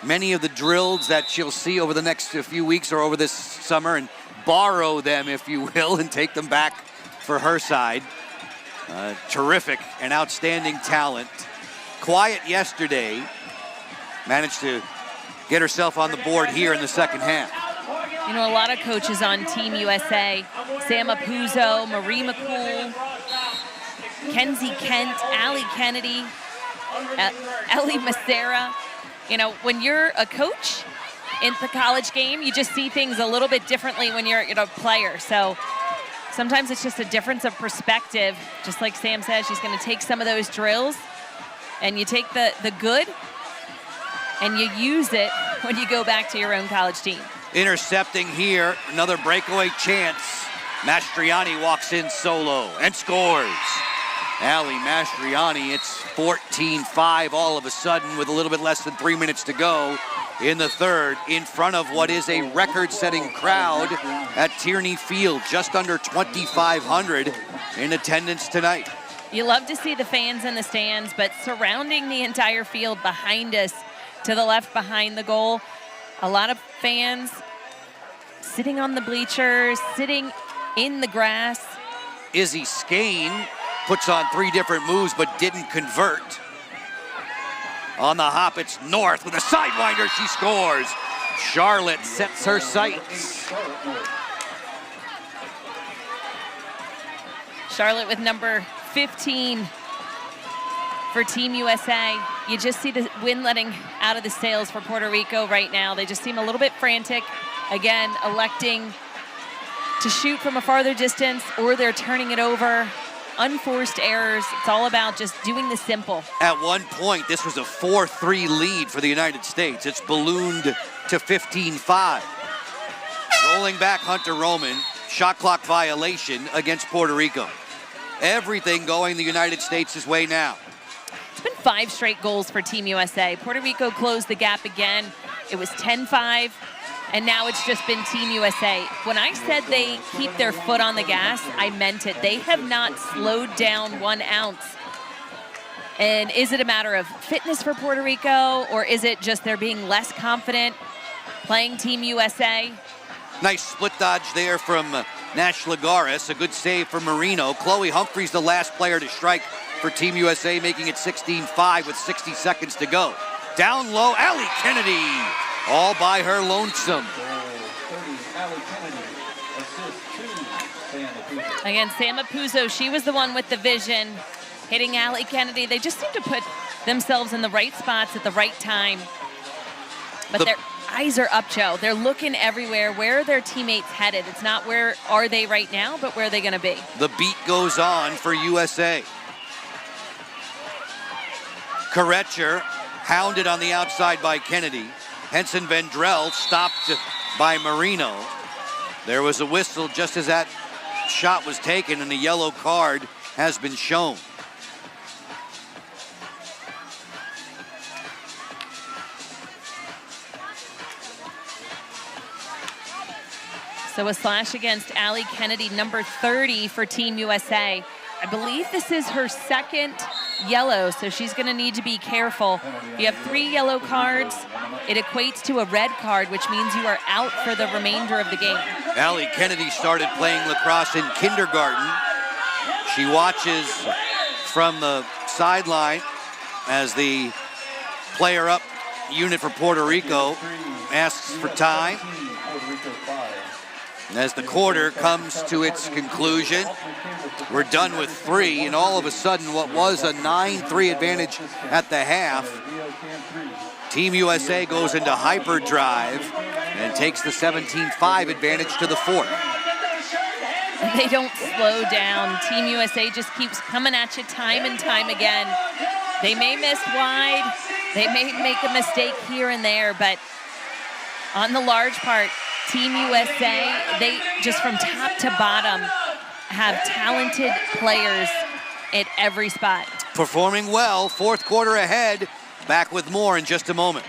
many of the drills that she'll see over the next few weeks or over this summer and borrow them, if you will, and take them back for her side. Terrific and outstanding talent. Quiet yesterday. Managed to get herself on the board here in the second half. You know, a lot of coaches on Team USA, Sam Puzo, Marie McCool, Kenzie Kent, Allie Kennedy, Ellie Massera. You know, when you're a coach in the college game, you just see things a little bit differently when you're a player. So sometimes it's just a difference of perspective. Just like Sam said, she's going to take some of those drills, and you take the good and you use it when you go back to your own college team. Intercepting here, another breakaway chance. Mastriani walks in solo and scores. Allie Mastriani, it's 14-5 all of a sudden with a little bit less than 3 minutes to go in the third, in front of what is a record-setting crowd at Tierney Field, just under 2,500 in attendance tonight. You love to see the fans in the stands, but surrounding the entire field behind us, to the left behind the goal, a lot of fans sitting on the bleachers, sitting in the grass. Izzy Skane puts on 3 different moves but didn't convert. On the hop, it's North with a sidewinder. She scores. Charlotte sets her sights. Charlotte with number 15 for Team USA. You just see the wind letting out of the sails for Puerto Rico right now. They just seem a little bit frantic. Again, electing to shoot from a farther distance, or they're turning it over. Unforced errors. It's all about just doing the simple. At one point, this was a 4-3 lead for the United States. It's ballooned to 15-5. Rolling back Hunter Roman. Shot clock violation against Puerto Rico. Everything going the United States' way now. It's been 5 straight goals for Team USA. Puerto Rico closed the gap again. It was 10-5, and now it's just been Team USA. When I said they keep their foot on the gas, I meant it. They have not slowed down 1 ounce. And is it a matter of fitness for Puerto Rico, or is it just they're being less confident playing Team USA? Nice split dodge there from Nash Lagares. A good save for Marino. Chloe Humphrey's the last player to strike for Team USA, making it 16-5 with 60 seconds to go. Down low, Allie Kennedy, all by her lonesome. Again, Sam Puzo, she was the one with the vision, hitting Allie Kennedy. They just seem to put themselves in the right spots at the right time. But their eyes are up, Joe. They're looking everywhere. Where are their teammates headed? It's not where are they right now, but where are they going to be? The beat goes on for USA. Karetcher hounded on the outside by Kennedy. Henson Vendrell stopped by Marino. There was a whistle just as that shot was taken, and a yellow card has been shown. So a slash against Allie Kennedy, number 30 for Team USA. I believe this is her second yellow, so she's going to need to be careful. If you have 3 yellow cards, it equates to a red card, which means you are out for the remainder of the game. Allie Kennedy started playing lacrosse in kindergarten. She watches from the sideline as the player up unit for Puerto Rico asks for time. As the quarter comes to its conclusion, we're done with 3, and all of a sudden what was a 9-3 advantage at the half, Team USA goes into hyperdrive and takes the 17-5 advantage to the 4th. They don't slow down. Team USA just keeps coming at you time and time again. They may miss wide, they may make a mistake here and there, but on the large part, Team USA, they just from top to bottom have talented players at every spot. Performing well, 4th quarter ahead. Back with more in just a moment.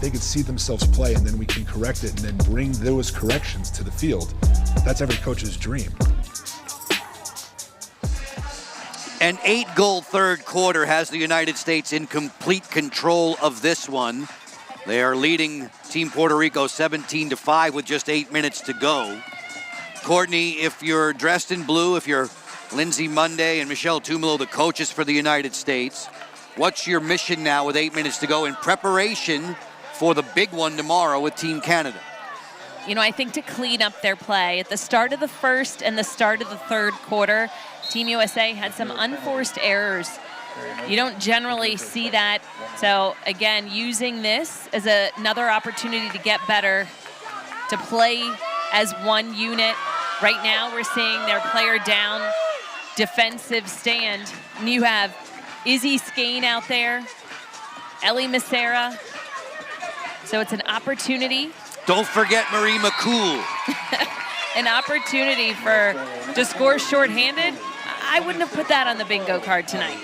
They could see themselves play, and then we can correct it and then bring those corrections to the field. That's every coach's dream. An 8-goal 3rd quarter has the United States in complete control of this one. They are leading Team Puerto Rico 17-5 with just 8 minutes to go. Courtney, if you're dressed in blue, if you're Lindsay Monday and Michelle Tumalo, the coaches for the United States, what's your mission now with 8 minutes to go in preparation for the big one tomorrow with Team Canada? You know, I think to clean up their play. At the start of the 1st and the start of the 3rd quarter, Team USA had some unforced errors. You don't generally see that. So, again, using this as another opportunity to get better, to play as one unit. Right now, we're seeing their player down defensive stand. And you have Izzy Skane out there, Ellie Macera. So it's an opportunity. Don't forget Marie McCool. An opportunity to score shorthanded. I wouldn't have put that on the bingo card tonight.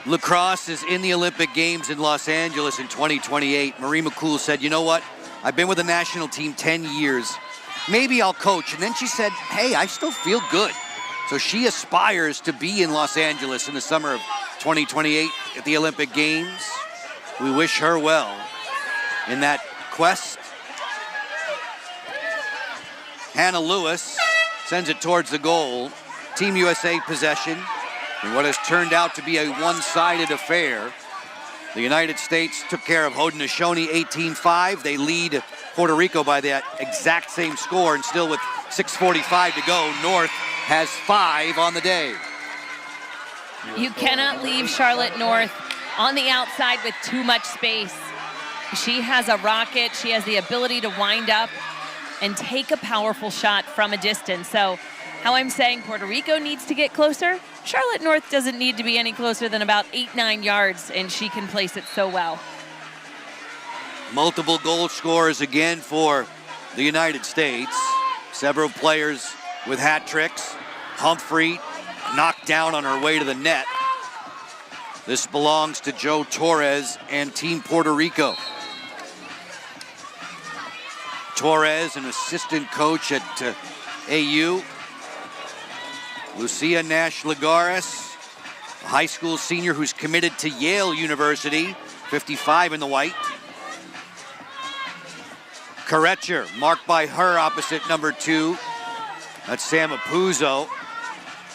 Lacrosse is in the Olympic Games in Los Angeles in 2028. Marie McCool said, you know what? I've been with the national team 10 years. Maybe I'll coach. And then she said, hey, I still feel good. So she aspires to be in Los Angeles in the summer of 2028 at the Olympic Games. We wish her well in that quest. Hannah Lewis sends it towards the goal. Team USA possession in what has turned out to be a one-sided affair. The United States took care of Haudenosaunee 18-5. They lead Puerto Rico by that exact same score, and still with 6:45 to go, North has 5 on the day. You cannot leave Charlotte North on the outside with too much space. She has a rocket. She has the ability to wind up and take a powerful shot from a distance. So how I'm saying Puerto Rico needs to get closer, Charlotte North doesn't need to be any closer than about 8-9 yards, and she can place it so well. Multiple goal scorers again for the United States. Several players with hat tricks. Humphrey knocked down on her way to the net. This belongs to Joe Torres and Team Puerto Rico. Torres, an assistant coach at AU. Lucia Nash-Lagares, a high school senior who's committed to Yale University, 55 in the white. Karetcher, marked by her opposite number 2. That's Sam Apuzzo.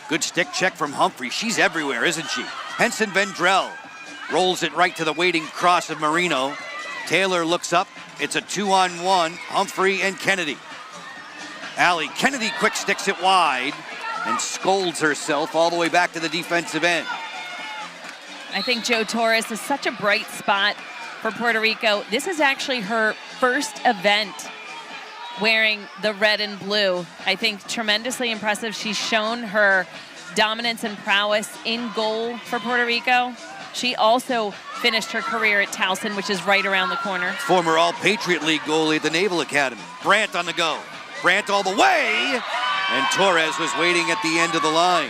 Good stick check from Humphrey. She's everywhere, isn't she? Henson Vendrell rolls it right to the waiting cross of Marino. Taylor looks up. It's a 2-on-1, Humphrey and Kennedy. Allie Kennedy quick sticks it wide and scolds herself all the way back to the defensive end. I think Joe Torres is such a bright spot for Puerto Rico. This is actually her first event wearing the red and blue. I think tremendously impressive. She's shown her dominance and prowess in goal for Puerto Rico. She also finished her career at Towson, which is right around the corner. Former All-Patriot League goalie at the Naval Academy. Brandt on the go. Brandt all the way, and Torres was waiting at the end of the line.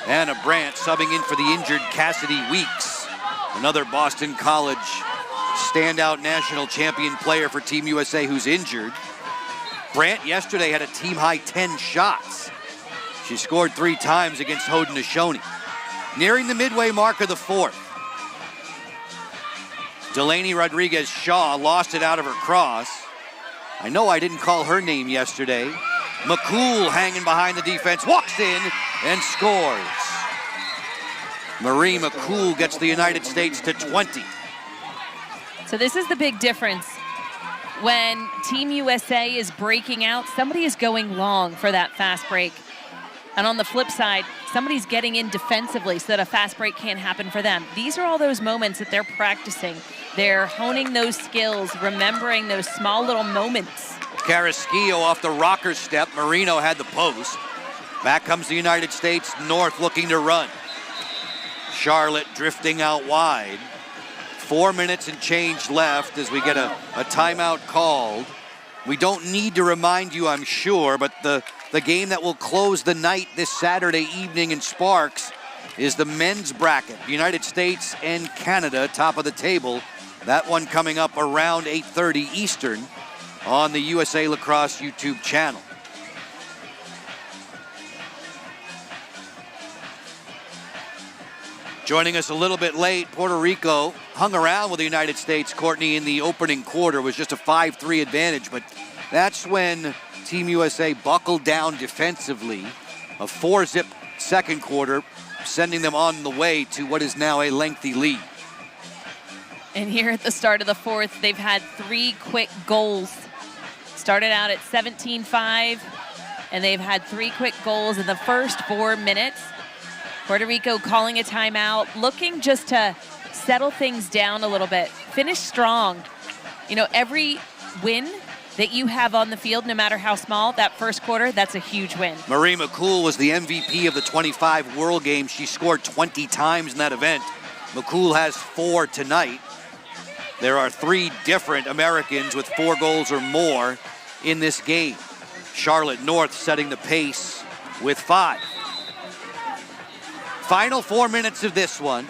Anna Brandt subbing in for the injured Cassidy Weeks, another Boston College standout national champion player for Team USA who's injured. Brandt yesterday had a team-high 10 shots. She scored 3 times against Haudenosaunee. Nearing the midway mark of the fourth. Delaney Rodriguez-Shaw lost it out of her cross. I know I didn't call her name yesterday. McCool hanging behind the defense, walks in and scores. Marie McCool gets the United States to 20. So this is the big difference. When Team USA is breaking out, somebody is going long for that fast break. And on the flip side, somebody's getting in defensively so that a fast break can't happen for them. These are all those moments that they're practicing. They're honing those skills, remembering those small little moments. Carrasquillo off the rocker step. Marino had the post. Back comes the United States. North looking to run. Charlotte drifting out wide. 4 minutes and change left as we get a timeout called. We don't need to remind you, I'm sure, but the game that will close the night this Saturday evening in Sparks is the men's bracket. United States and Canada, top of the table. That one coming up around 8:30 Eastern on the USA Lacrosse YouTube channel. Joining us a little bit late, Puerto Rico hung around with the United States. Courtney in the opening quarter was just a 5-3 advantage, but that's when Team USA buckled down defensively. A 4-zip second quarter, sending them on the way to what is now a lengthy lead. And here at the start of the fourth, they've had 3 quick goals. Started out at 17-5, and they've had 3 quick goals in the first 4 minutes. Puerto Rico calling a timeout, looking just to settle things down a little bit. Finish strong. You know, every win that you have on the field, no matter how small, that first quarter, that's a huge win. Marie McCool was the MVP of the 25 World Games. She scored 20 times in that event. McCool has 4 tonight. There are 3 different Americans with 4 goals or more in this game. Charlotte North setting the pace with 5. Final 4 minutes of this one.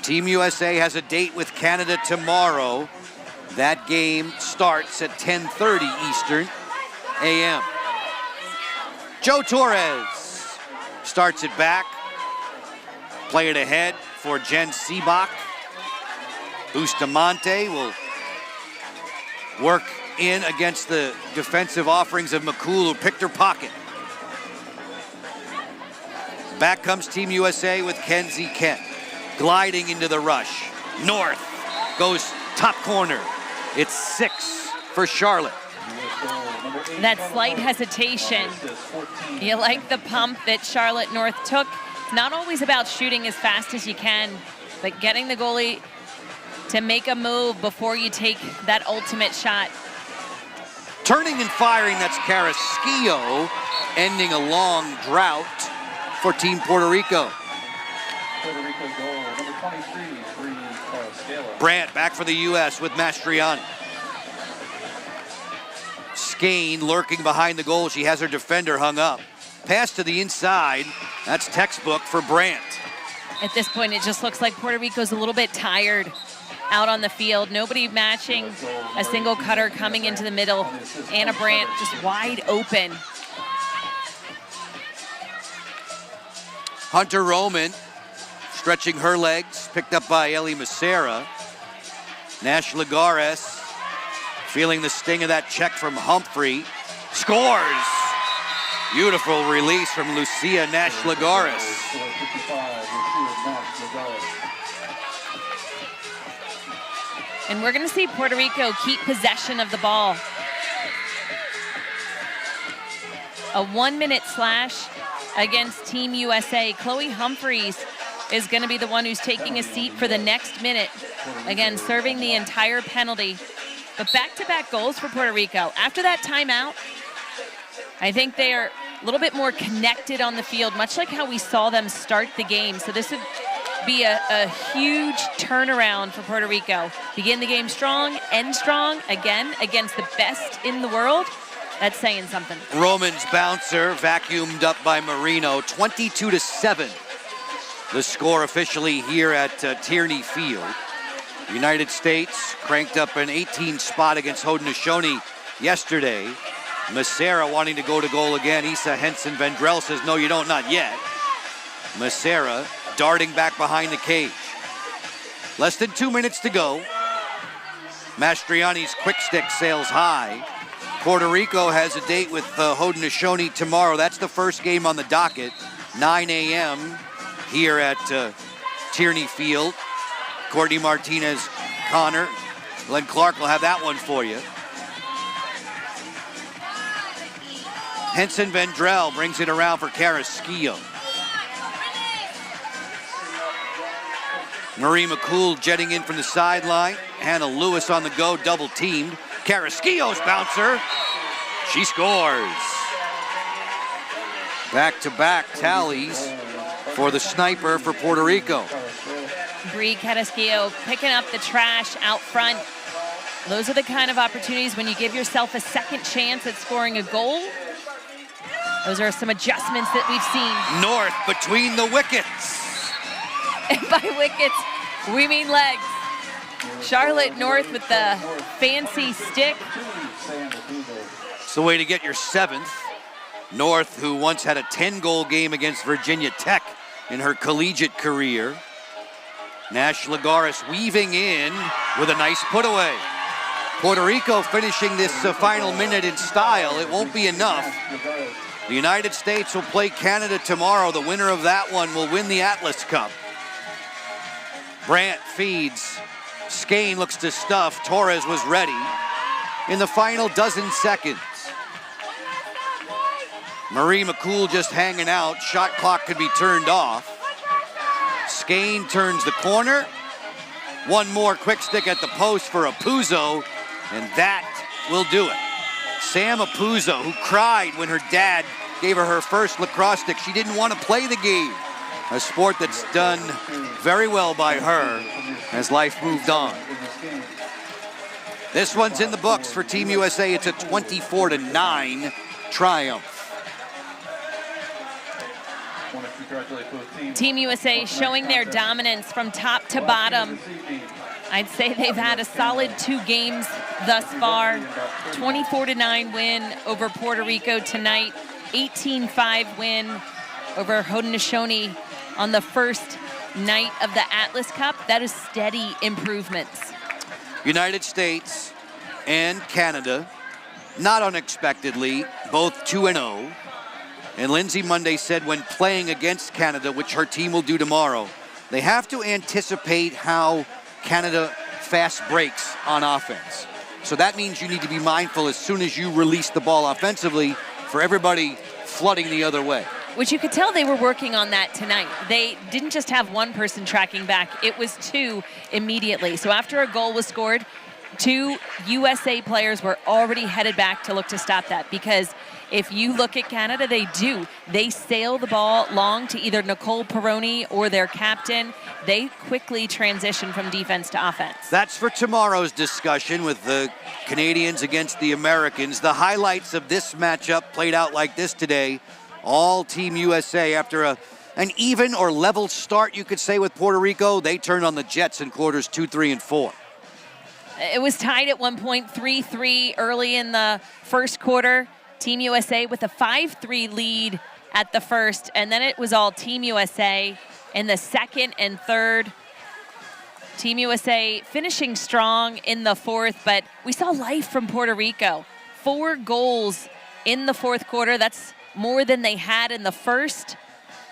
Team USA has a date with Canada tomorrow. That game starts at 10:30 Eastern a.m. Joe Torres starts it back. Play it ahead for Jen Seabach. Bustamante will work in against the defensive offerings of McCool, who picked her pocket. Back comes Team USA with Kenzie Kent, gliding into the rush. North goes top corner. It's 6 for Charlotte. That slight hesitation. You like the pump that Charlotte North took. It's not always about shooting as fast as you can, but getting the goalie to make a move before you take that ultimate shot. Turning and firing, that's Carrasquillo, ending a long drought for Team Puerto Rico. Puerto Rico goal, number 23, Facciola. Brandt back for the U.S. with Mastriani. Skane lurking behind the goal. She has her defender hung up. Pass to the inside. That's textbook for Brandt. At this point, it just looks like Puerto Rico's a little bit tired out on the field. Nobody matching a single cutter coming into the middle. Anna Brandt just wide open. Hunter Roman stretching her legs, picked up by Ellie Macera. Nash Lagares feeling the sting of that check from Humphrey. Scores! Beautiful release from Lucia Nash Lagares. And we're going to see Puerto Rico keep possession of the ball. A 1-minute slash against Team USA. Chloe Humphreys is going to be the one who's taking a seat for the next minute. Again, serving the entire penalty. But back-to-back goals for Puerto Rico. After that timeout, I think they are a little bit more connected on the field, much like how we saw them start the game. So this would be a huge turnaround for Puerto Rico. Begin the game strong, end strong, again, against the best in the world. That's saying something. Roman's bouncer vacuumed up by Marino, 22-7. The score officially here at Tierney Field. The United States cranked up an 18 spot against Haudenosaunee yesterday. Massera wanting to go to goal again. Issa Henson Vendrell says, no, you don't, not yet. Massera darting back behind the cage. Less than 2 minutes to go. Mastriani's quick stick sails high. Puerto Rico has a date with Haudenosaunee tomorrow. That's the first game on the docket, 9 a.m. here at Tierney Field. Courtney Martinez, Connor, Glenn Clark will have that one for you. Henson Vendrell brings it around for Carrasquillo. Marie McCool jetting in from the sideline. Hannah Lewis on the go, double teamed. Carrasquillo's bouncer. She scores. Back-to-back tallies for the sniper for Puerto Rico. Bree Carrasquillo picking up the trash out front. Those are the kind of opportunities when you give yourself a second chance at scoring a goal. Those are some adjustments that we've seen. North between the wickets. And by wickets, we mean legs. Charlotte North with the fancy stick. It's the way to get your 7th. North, who once had a 10-goal game against Virginia Tech in her collegiate career. Nash Lagares weaving in with a nice put away. Puerto Rico finishing this final minute in style. It won't be enough. The United States will play Canada tomorrow. The winner of that one will win the Atlas Cup. Brandt feeds. Skane looks to stuff. Torres was ready. In the final dozen seconds. Marie McCool just hanging out. Shot clock could be turned off. Skane turns the corner. One more quick stick at the post for Apuzzo, and that will do it. Sam Apuzzo, who cried when her dad gave her first lacrosse stick. She didn't want to play the game. A sport that's done very well by her as life moved on. This one's in the books for Team USA. It's a 24-9 triumph. Team USA showing their dominance from top to bottom. I'd say they've had a solid 2 games thus far. 24-9 win over Puerto Rico tonight. 18-5 win over Haudenosaunee on the first night of the Atlas Cup. That is steady improvements. United States and Canada, not unexpectedly, both 2-0. And Lindsay Monday said when playing against Canada, which her team will do tomorrow, they have to anticipate how Canada fast breaks on offense. So that means you need to be mindful as soon as you release the ball offensively for everybody flooding the other way. Which you could tell they were working on that tonight. They didn't just have one person tracking back, it was 2 immediately. So after a goal was scored, 2 USA players were already headed back to look to stop that, because if you look at Canada, they do. They sail the ball long to either Nicole Peroni or their captain. They quickly transition from defense to offense. That's for tomorrow's discussion with the Canadians against the Americans. The highlights of this matchup played out like this today. All Team USA after an even or level start, you could say, with Puerto Rico. They turned on the Jets in quarters 2, 3, and 4. It was tied at one point, 3-3 early in the first quarter. Team USA with a 5-3 lead at the first, and then it was all Team USA in the second and third. Team USA finishing strong in the fourth, but we saw life from Puerto Rico. 4 goals in the fourth quarter. That's more than they had in the first.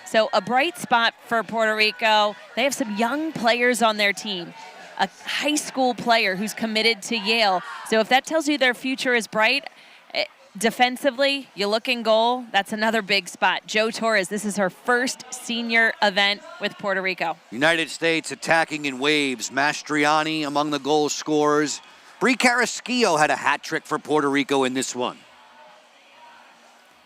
So a bright spot for Puerto Rico. They have some young players on their team. A high school player who's committed to Yale. So if that tells you their future is bright, Defensively, you look in goal, that's another big spot. Jo Torres, this is her first senior event with Puerto Rico. United States attacking in waves. Mastriani among the goal scorers. Bree Carrasquillo had a hat trick for Puerto Rico in this one.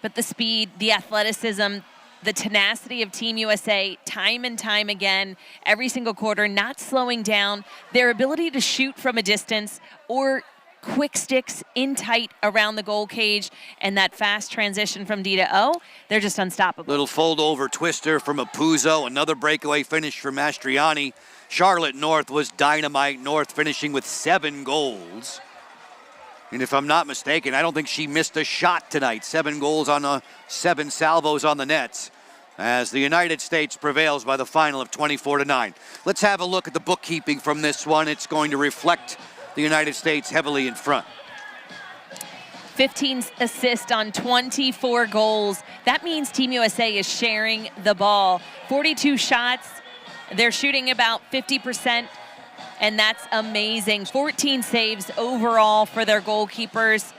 But the speed, the athleticism, the tenacity of Team USA, time and time again, every single quarter, not slowing down, their ability to shoot from a distance or quick sticks in tight around the goal cage, and that fast transition from D to O, they're just unstoppable. Little fold over twister from Apuzzo, another breakaway finish for Mastriani. Charlotte North was dynamite. North finishing with 7 goals. And if I'm not mistaken, I don't think she missed a shot tonight. 7 goals on 7 salvos on the nets as the United States prevails by the final of 24-9. Let's have a look at the bookkeeping from this one. It's going to reflect the United States heavily in front. 15 assists on 24 goals. That means Team USA is sharing the ball. 42 shots. They're shooting about 50%, and that's amazing. 14 saves overall for their goalkeepers.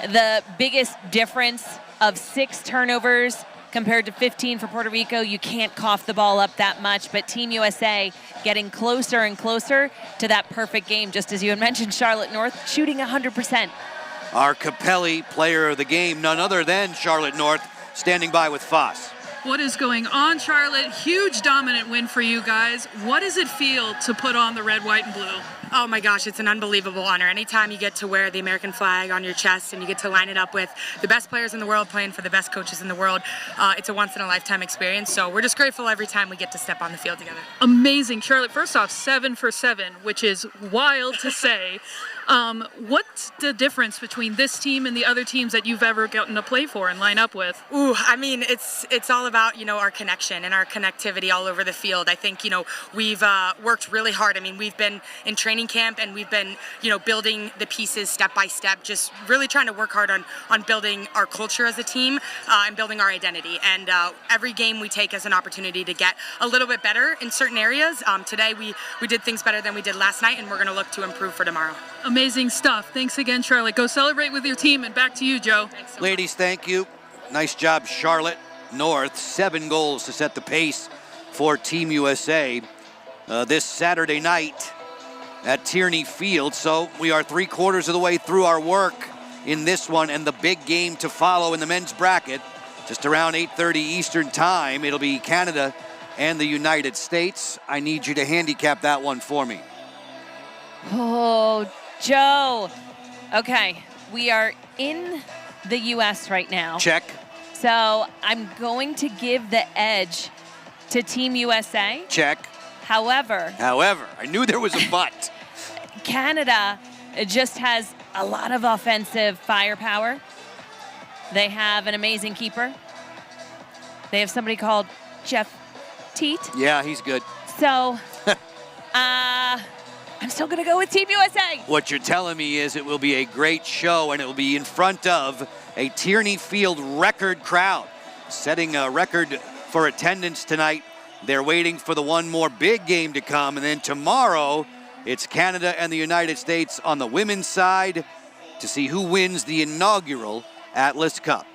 The biggest difference of 6 turnovers compared to 15 for Puerto Rico. You can't cough the ball up that much, but Team USA getting closer and closer to that perfect game. Just as you had mentioned, Charlotte North shooting 100%. Our Capelli player of the game, none other than Charlotte North, standing by with Foss. What is going on, Charlotte? Huge dominant win for you guys. What does it feel to put on the red, white, and blue? Oh my gosh, it's an unbelievable honor. Anytime you get to wear the American flag on your chest and you get to line it up with the best players in the world playing for the best coaches in the world, it's a once-in-a-lifetime experience. So we're just grateful every time we get to step on the field together. Amazing. Charlotte, first off, 7 for 7, which is wild to say. What's the difference between this team and the other teams that you've ever gotten to play for and line up with? Ooh, I mean, it's all about, our connection and our connectivity all over the field. I think, we've worked really hard. I mean, we've been in training camp and we've been, building the pieces step by step, just really trying to work hard on building our culture as a team and building our identity. And every game we take as an opportunity to get a little bit better in certain areas. Today we did things better than we did last night, and we're going to look to improve for tomorrow. Amazing stuff. Thanks again, Charlotte. Go celebrate with your team, and back to you, Joe. Thanks so Ladies, much. thank you. Nice job, Charlotte North. 7 goals to set the pace for Team USA this Saturday night at Tierney Field. So we are 3/4 of the way through our work in this one, and the big game to follow in the men's bracket, just around 8:30 Eastern time. It'll be Canada and the United States. I need you to handicap that one for me. Oh, Joe. Okay, we are in the U.S. right now. Check. So I'm going to give the edge to Team USA. Check. However, I knew there was a but. Canada just has a lot of offensive firepower. They have an amazing keeper. They have somebody called Jeff Teat. Yeah, he's good. So, I'm still going to go with Team USA. What you're telling me is it will be a great show, and it will be in front of a Tierney Field record crowd, setting a record for attendance tonight. They're waiting for the one more big game to come, and then tomorrow it's Canada and the United States on the women's side to see who wins the inaugural Atlas Cup.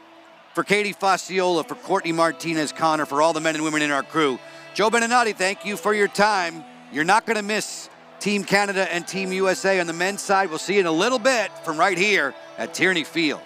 For Katie Facciola, for Courtney Martinez-Connor, for all the men and women in our crew, Joe Beninati, thank you for your time. You're not going to miss Team Canada and Team USA on the men's side. We'll see you in a little bit from right here at Tierney Field.